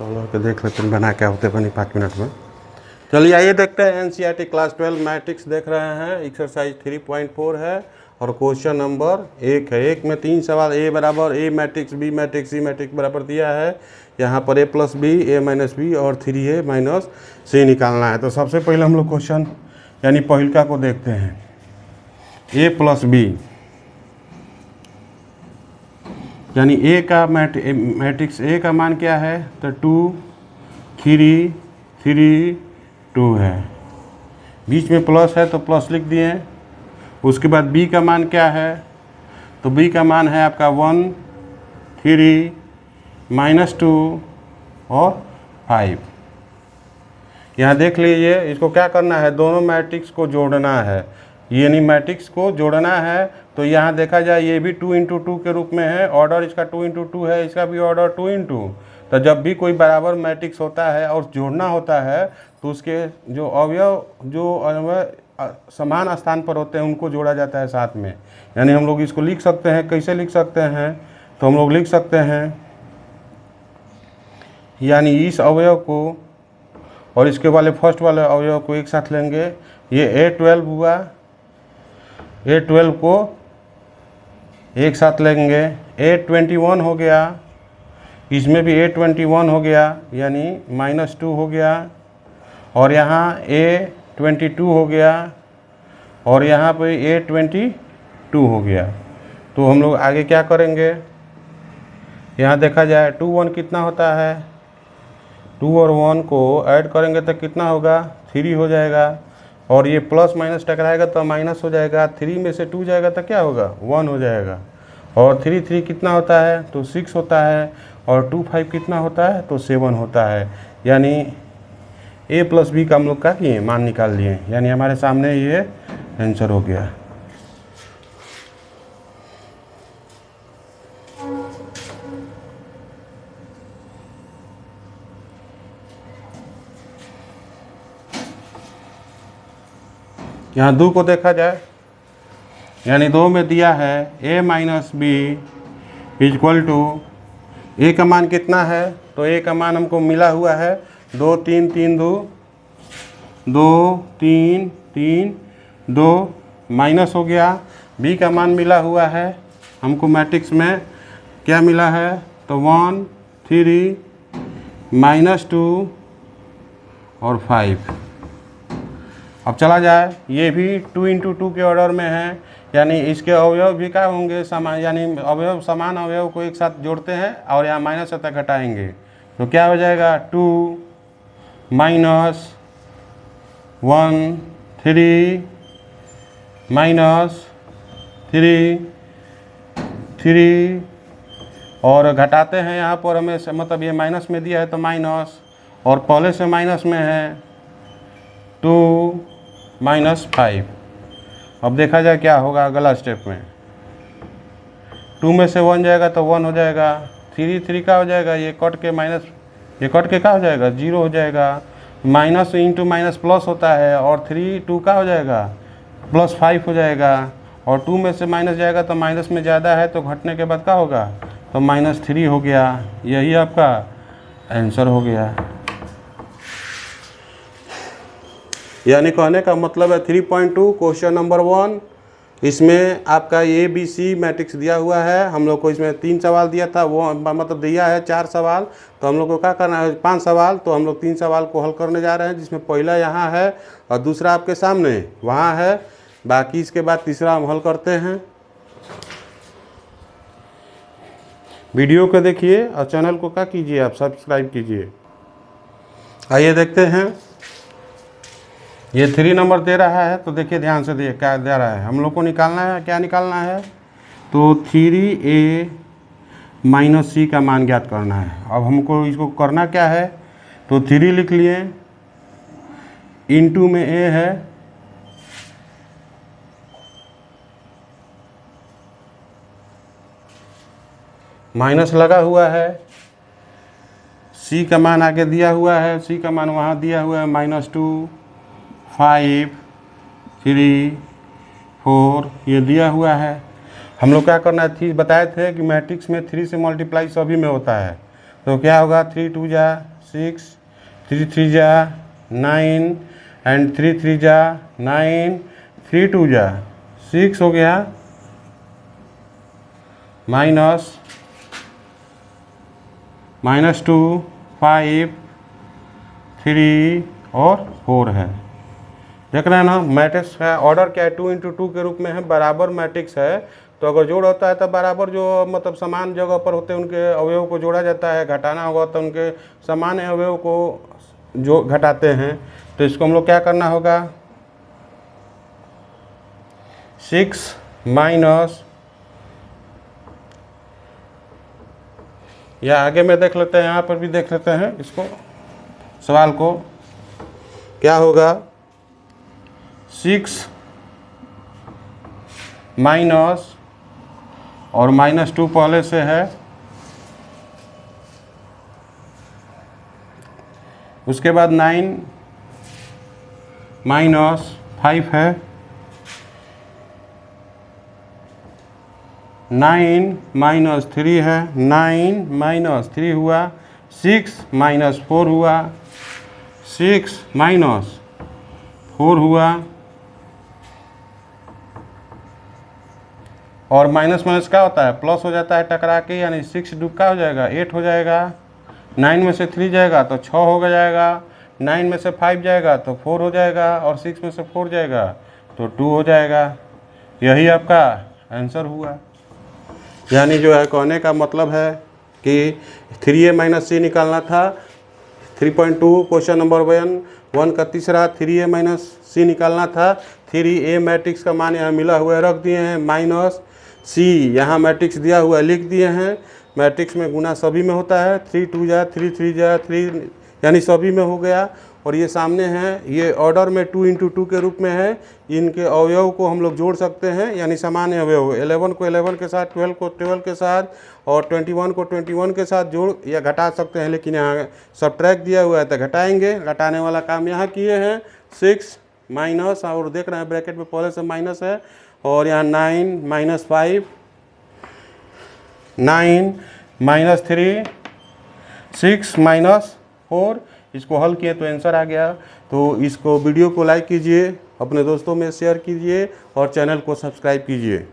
चलो के देख लेते हैं बना क्या होते बनी 5 मिनट में। चलिए आइए देखते हैं एनसीईआरटी क्लास 12 मैट्रिक्स देख रहे हैं। एक्सरसाइज 3.4 है और क्वेश्चन नंबर 1 है। 1 में 3 सवाल। ए बराबर A matrix, B matrix, C matrix बराबर दिया है। यहाँ पर A plus B, A minus B और 3a माइनस सी निकालना है। तो सबसे पहले हम लोग क्वेश्चन यानी पहिलका को देखते हैं। ए प्लस बी यानी ए का मैट्रिक्स ए का मान क्या है तो 2 3 3 2 है। बीच में प्लस है तो प्लस लिख दिए। उसके बाद बी का मान क्या है तो बी का मान है आपका 1 3 -2 और 5। यहाँ देख लीजिए, इसको क्या करना है, दोनों मैट्रिक्स को जोड़ना है। यानी मैट्रिक्स को जोड़ना है तो यहाँ देखा जाए ये भी 2 × 2 के रूप में है। ऑर्डर इसका 2 × 2 है, इसका भी ऑर्डर 2 × 2। तो जब भी कोई बराबर मैट्रिक्स होता है और जोड़ना होता है तो उसके जो अवयव समान स्थान पर होते हैं उनको जोड़ा जाता है साथ में। यानी हम लोग इसको लिख सकते हैं, कैसे लिख सकते हैं तो हम लोग लिख सकते हैं यानी इस अवयव को और इसके वाले फर्स्ट वाले अवयव को एक साथ लेंगे। ये A12 हुआ, A12 को एक साथ लेंगे। A21 हो गया, इसमें भी A21 हो गया यानी -2 हो गया। और यहाँ A22 हो गया और यहाँ पे A22 हो गया। तो हम लोग आगे क्या करेंगे, यहाँ देखा जाए 2 1 कितना होता है, 2 और 1 को ऐड करेंगे तो कितना होगा 3 हो जाएगा। और ये प्लस माइनस टकराएगा तो माइनस हो जाएगा। 3 में से 2 जाएगा तो क्या होगा 1 हो जाएगा। और 3 3 कितना होता है तो 6 होता है। और 2 5 कितना होता है तो 7 होता है। यानी a प्लस बी का हम लोग क्या किए, मान निकाल लिए। यानी हमारे सामने ये आंसर हो गया। यहाँ 2 को देखा जाए, यानी 2 में दिया है a minus B equal to A का मान कितना है तो ए का मान हमको मिला हुआ है 2 3 3 2 2 3 3 2 माइनस हो गया। बी का मान मिला हुआ है हमको मैट्रिक्स में क्या मिला है तो 1 3 -2 और 5। अब चला जाए, ये भी 2 × 2 के ऑर्डर में है। यानी इसके अवयव भी क्या होंगे समान, यानी अवयव समान अवयव को एक साथ जोड़ते हैं और यहाँ माइनस तक घटाएंगे तो क्या हो जाएगा 2 -1 3 -3 और घटाते हैं यहाँ पर हमें मतलब ये माइनस में दिया है तो माइनस, और पहले से माइनस में है 2 -5। अब देखा जाए क्या होगा अगला स्टेप में। 2 में से 1 जाएगा तो 1 हो जाएगा। 3 3 का हो जाएगा, ये कट के माइनस, ये कट के क्या हो जाएगा 0 हो जाएगा। माइनस इंटू माइनस प्लस होता है और 3 2 का हो जाएगा +5 हो जाएगा। और 2 में से माइनस जाएगा तो माइनस में ज़्यादा है तो घटने के बाद क्या होगा तो -3 हो गया। यही आपका आंसर हो गया। यानी कहने का मतलब है 3.2 क्वेश्चन नंबर 1, इसमें आपका ABC मैट्रिक्स दिया हुआ है। हम लोग को इसमें 3 सवाल दिया था, वो मतलब दिया है 4 सवाल। तो हम लोग को क्या करना है 5 सवाल। तो हम लोग 3 सवाल को हल करने जा रहे हैं, जिसमें पहला यहाँ है और दूसरा आपके सामने वहाँ है। बाकी इसके बाद तीसरा हम हल करते हैं। वीडियो को देखिए और चैनल को क्या कीजिए आप सब्सक्राइब कीजिए। आइए देखते हैं, ये 3 नंबर दे रहा है तो देखिए ध्यान से देखिए क्या दे रहा है। हम लोग को निकालना है, क्या निकालना है तो 3a माइनस सी का मान ज्ञात करना है। अब हमको इसको करना क्या है तो 3 लिख लिए, इंटू में a है, माइनस लगा हुआ है, सी का मान आगे दिया हुआ है, सी का मान वहाँ दिया हुआ है -2 5 3 4 ये दिया हुआ है। हम लोग क्या करना है, बताए थे कि मैट्रिक्स में 3 से मल्टीप्लाई सभी में होता है। तो क्या होगा 3 2 जा 6, 3 3 जा 9 एंड 3 3 जा 9, 3 2 जा 6 हो गया, -2 5 3 और 4 है। देख रहे हैं ना, मैट्रिक्स का ऑर्डर क्या है, 2 × 2 के रूप में है, बराबर मैट्रिक्स है। तो अगर जोड़ होता है तो बराबर जो मतलब समान जगह पर होते हैं उनके अवयव को जोड़ा जाता है, घटाना होगा तो उनके समान अवयव को जो घटाते हैं। तो इसको हम लोग क्या करना होगा, 6 माइनस, या आगे में देख लेते हैं, यहाँ पर भी देख लेते हैं इसको, सवाल को क्या होगा, 6 माइनस और -2 पहले से है, उसके बाद 9 -5 है, 9 - 3 है, 9 - 3 हुआ, 6 - 4 हुआ, 6 - 4 हुआ, और माइनस माइनस क्या होता है, प्लस हो जाता है टकरा के, यानी 6 डुबका हो जाएगा, 8 हो जाएगा, 9 में से 3 जाएगा तो 6 हो जाएगा, 9 में से 5 जाएगा तो 4 हो जाएगा, और 6 में से 4 जाएगा तो 2 हो जाएगा। यही आपका आंसर हुआ। यानी जो है कहने का मतलब है कि 3a - c निकालना था। 3.2 क्वेश्चन नंबर 1 का तीसरा 3a - c निकालना था। 3a मैट्रिक्स का मान यहाँ मिला हुआ है, रख दिए हैं, -c यहाँ मैट्रिक्स दिया हुआ है, लिख दिए हैं। मैट्रिक्स में गुना सभी में होता है, 3 2 जा 3 3 जा 3, यानी सभी में हो गया। और ये सामने है, ये ऑर्डर में 2 × 2 के रूप में है। इनके अवयव को हम लोग जोड़ सकते हैं, यानी सामान्य अवयव, 11 को 11 के साथ, 12 को 12 के साथ, और 21 को 21 के साथ जोड़ या घटा सकते हैं। लेकिन यहाँ सब्ट्रैक्ट दिया हुआ है तो घटाएंगे, घटाने वाला काम यहाँ किए हैं। 6 माइनस, और देख रहे हैं ब्रैकेट में पहले से माइनस है, और यहाँ 9 - 5, 9 - 3, 6 - 4, इसको हल किए तो आंसर आ गया। तो इसको वीडियो को लाइक कीजिए, अपने दोस्तों में शेयर कीजिए, और चैनल को सब्सक्राइब कीजिए।